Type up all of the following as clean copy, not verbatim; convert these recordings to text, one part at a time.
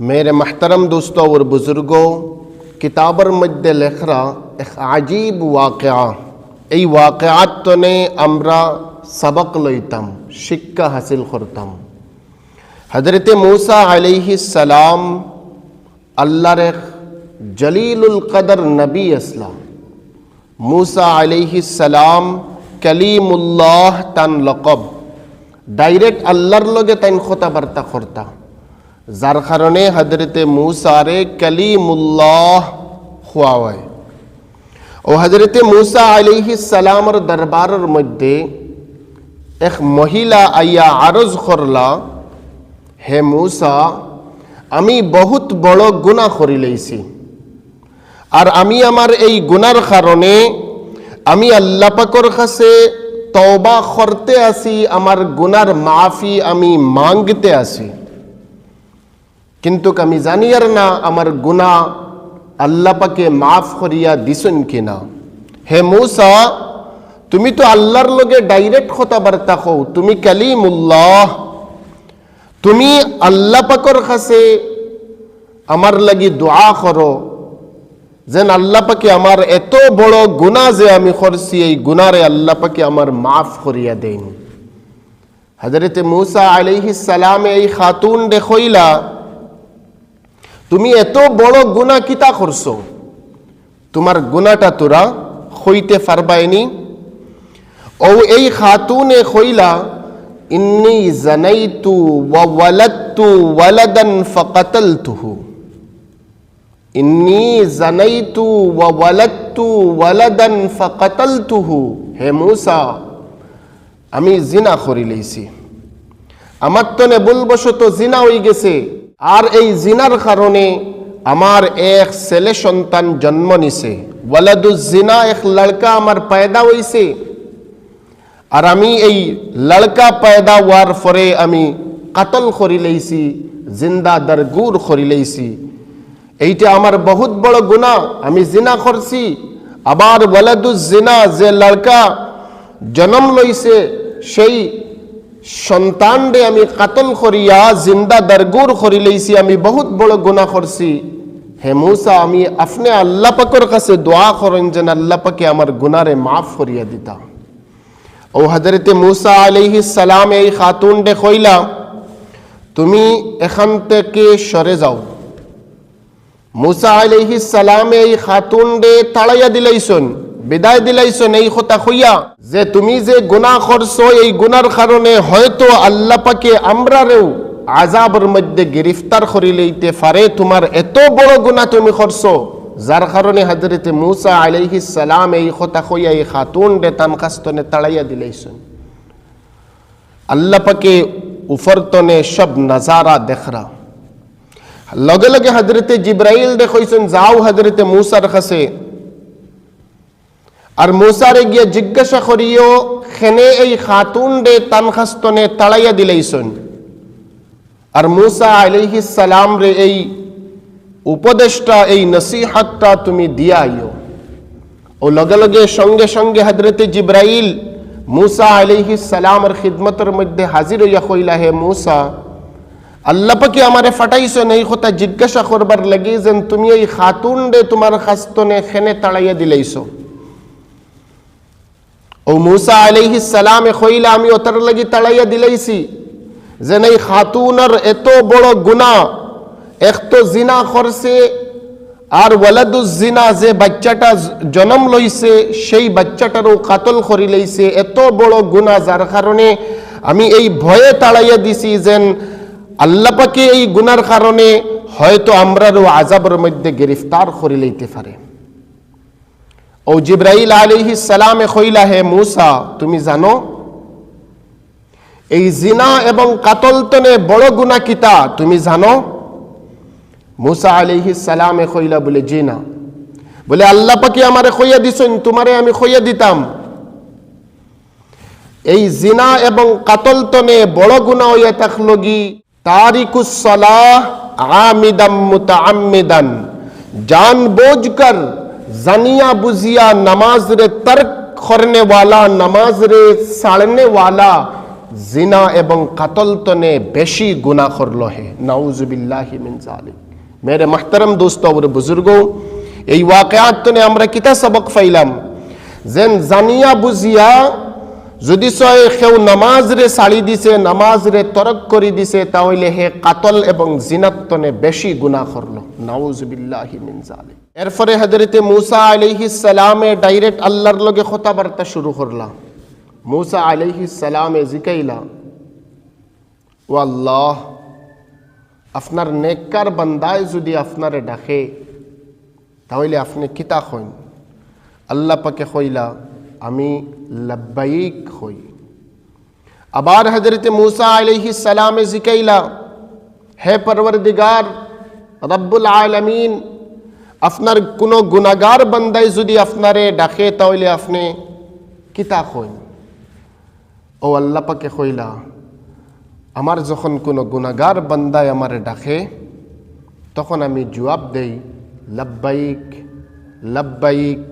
मेरे महतरम दोस्तों और बुजुर्गों, किताबर मध्य लेखरा एक आजीब वाक़या এই ওয়াকিয়াতনে আমরা সবক লইতাম, শিক্ষা হাসিল করতাম। হযরতে মূসা আলাইহিস সালাম আল্লাহর এক জলিলুল কদর নবী আসলাম। মূসা আলাইহিস সালাম কালিমুল্লাহ তান লকব, ডাইরেক্ট আল্লাহর লগে তাইন কথাবার্তা করতা, যার কারণে হযরতে মূসারে কালিমুল্লাহ হওয়া হয়। ও হযরতে মূসা আলাইহিস সালামের দরবারের মধ্যে এক মহিলা আইয়া আরজ করলা, হে মূসা, আমি বহুত বড় গুনাহ করি লইছি, আর আমি আমার এই গুনার কারণে আমি আল্লাহ পাকের কাছে তওবা করতে আসি, আমার গুনার মাফি আমি মাংগতে আসি, কিন্তু আমি জানি আর না আমার গুনাহ আল্লাহ পাকে মাফ করিয়া দিছেন কিনা। হে মূসা, তুমি তো আল্লাহর লগে ডাইরেক্ট কথাবার্তা কও, তুমি কালিমুল্লাহ, তুমি আল্লাহ পাকের কাছে আমার লাগি দোয়া করো যেন আল্লাহ পাকে আমার এত বড় গুনাহ যে আমি করছি, এই গুনারে আল্লাহ পাকে আমার মাফ করিয়া দেন। হযরতে মূসা আলাইহিস সালাম এই খাতুন দেখইলা, তুমি এত বড় গুনাহ কিতা করছো, তোমার গুনাহটা তোরা হইতে পারবাইনি। ও এই খাতুনে কইলা, ইন্নী জানাইতু ওয়া ওয়ালাদতু ওয়ালাদান ফাকাতালতুহু, ইন্নী জানাইতু ওয়া ওয়ালাদতু ওয়ালাদান ফাকাতালতুহু। হে মূসা, আমি জিনা করি লইছি, আমার তনে ভুলবশত জিনা হয়ে গেছে, আর এই জিনার কারণে আমার এক ছেলে সন্তান জন্ম নিছে, ওয়ালাদুজ জিনা, এক লড়কা আমার পয়দা হইছে, আর আমি এই লড়কা পয়দা হওয়ার পরে আমি কাতল করি লইছি, জিন্দা দরগুর করি লইছি, এইটা আমার বহুত বড় গুনাহ, আমি জিনা করছি। আবার ওয়ালাদুজ জিনা, যে লড়কা জন্ম লইছে সেই সন্তান রে আমি কাতল করিয়া জিন্দা দরগুর করি লইছি, আমি বহুত বড় গুনাহ করছি। হে মূসা, আমি আপনি আল্লাহ পাকের কাছে দোয়া করেন যেন আল্লাহ পাকে আমার গুনারে মাফ করিয়া দিতা। ও হযরতে মূসা আলাইহিস সালাম এই খাতুন ডে কইলা, তুমি এখান থেকে সরে যাও। মূসা আলাইহিস সালাম এই খাতুন ডে তাড়াইয়া দিলাইছেন, বিদায় দিলাইছেন এই কথা কইয়া যে তুমি যে গুনাহ করছো, এই গুনার কারণে হয়তো আল্লাহ পাকে আমরারেও আযাবের মধ্যে গ্রেফতার করি লইতে পারে, তোমার এত বড় গুনাহ তুমি করছো, যার কারণে হযরতে মূসা আলাইহিস সালাম এই কথা কইয়া এই খাতুন ডে তান কাস্তনে তাড়াইয়া দিলাইছেন। আল্লাহ পাকে উপরতনে সব নজারা দেখরা, লগে লগে হযরতে জিবরাইল দেখইছেন, যাও হযরতে মূসার কাছে, আর মূসারে গিয়ে জিজ্ঞাসা করিও খেনে এই খাতুন ডে তান কাস্তনে তাড়াইয়া দিলাইছেন, আর মূসা আলাইহিস সালাম রে এই উপদেশটা, এই নসিহতটা তুমি দিয়া আইও। ও লগে লগে সঙ্গে সঙ্গে হযরতে জিবরাইল মূসা আলাইহিস সালামের খিদমতের মধ্যে হাজির হইয়া কইলা, হে মূসা, আল্লাহ পাকে আমারে ফাটাইছেন এই কথা জিজ্ঞাসা করবার লাগি যেন তুমি এই খাতুন ডে তোমার কাস্তনে খেনে তাড়াইয়া দিলাইছো। ও মূসা আলাইহিস সালামে কইলা, আমি ওটার লাগি তাড়াইয়া দিলাইছি যেন এই খাতুনের এত বড় গুনাহ, এক তো জিনা করছে, আর ওয়ালাদুজ জিনা, যে বাচ্চাটা জন্ম লইছে সেই বাচ্চাটারও কাতল করি লইছে, এত বড় গুনাহ, যার কারণে আমি এই ভয়ে তাড়াইয়া দিছি যেন আল্লাহ পাকে এই গুনার কারণে হয়তো আমরারও আযাবের মধ্যে গ্রেফতার করি লইতে পারে। ও জিবরাইল আলাইহিস সালামে কইলা, হে মূসা, তুমি জানো এই জিনা এবং কাতলতনে বড় গুনাহ কিতা, তুমি জানো? মূসা আলাইহিস সালামে কইলা, বলে জি না। বলে আল্লাহ পাকে আমারে কইয়া দিছেন, তোমারে আমি কইয়া দিতাম, এই জিনা এবং কাতলতনে বড় গুনাহ হইয়া থাকলগি তারিকুস সালাহ আমিদাম মুতাআম্মিদান, জান বুঝকর জানিয়া বুঝিয়া नमाज रे तर्क करने वाला, नमाज रे साड़ने वाला, জিনা এবং কাতল তনে বেশি গুনাহ করলো হে নাউজুবিল্লাহি মিন জালিক। মেরে মাহতারাম দোস্ত और বুজুর্গ, এই ওয়াকিয়াত তনে আমরা কিতা সবক পাইলাম যেন জানিয়া বুঝিয়া যদি সয় কেউ নামাজ রে ছাড়ি দিছে, নামাজ রে তরক করে দিছে, তাহলে হে কাতল এবং জিনাত তনে বেশি গুনাহ করলো নাউজুবিল্লাহি মিন জালিক। এরপরে হযরতে মূসা আলাইহিস সালামে ডাইরেক্ট আল্লাহর লগে কথাবার্তা শুরু করলা। মূসা আলাইহিস সালামে জিকাইলা, ও আল্লাহ, আপনার নেককার বান্দায় যদি আপনারে ডাকে তাহলে আপনি কিতা কইন? আল্লাহ পাকে কইলা, আমি লব্বাইক হই। আবার হযরতে মূসা আলাইহিস সালামে জিকাইলা, হে পরওয়ারদিগার রব্বুল আলামিন, আপনার কোনো গুনাহগার বান্দাই যদি আপনারে ডাকে তাহলে আপনি কিতা কইন? ও আল্লাহ পাকে কইলা, আমার যখন কোনো গুনাহগার বান্দায় আমারে ডাকে তখন আমি জবাব দেই লব্বাইক লব্বাইক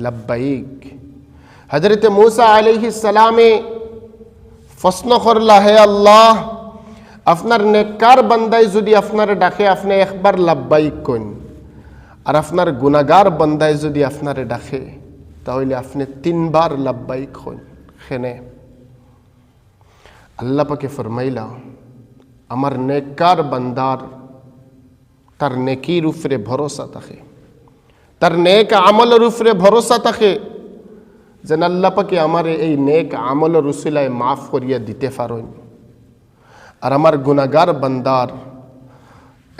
লব্বাইক। হযরতে মূসা আলাইহিস সালামে প্রশ্ন করলা, হে আল্লাহ, আপনার নেককার বান্দাই যদি আপনারে ডাকে আপনি একবার লব্বাইক কইন, আর আপনার গুনাহগার বান্দাই যদি আপনারে ডাকে তাহলে আপনি তিনবার লব্বাইক কইন। কেনে? আল্লাহ পাকে ফরমাইলা, আমার নেককার বান্দার তার নেকির উপরে ভরসা থাকে, তার নেক আমলের উপরে ভরসা থাকে যেন আল্লাহ পাকে আমার এই নেক আমলের উসিলায় মাফ করিয়া দিতে পারেন। আর আমার গুনাহগার বান্দার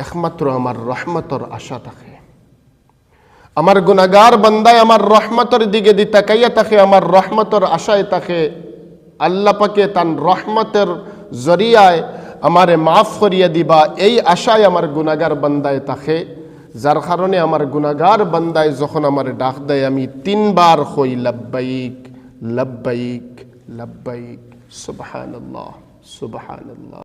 একমাত্র আমার রহমতের আশা থাকে। আমার গুনাহগার বান্দায় আমার রহমতের দিকে তাকাইয়া থাকে, আমার রহমতের আশায় থাকে। আল্লাহ পাকে তার রহমতের জরিয়ায় আমারে মাফ করিয়া দিবা, এই আশায় আমার গুনাহগার বান্দায় থাকে। যার কারণে আমার গুনাহগার বান্দায় যখন আমার ডাক দেয় আমি তিনবার কই লব্বাইক লব্বাইক লব্বাইক। সুবহানাল্লাহ সুবহানাল্লাহ।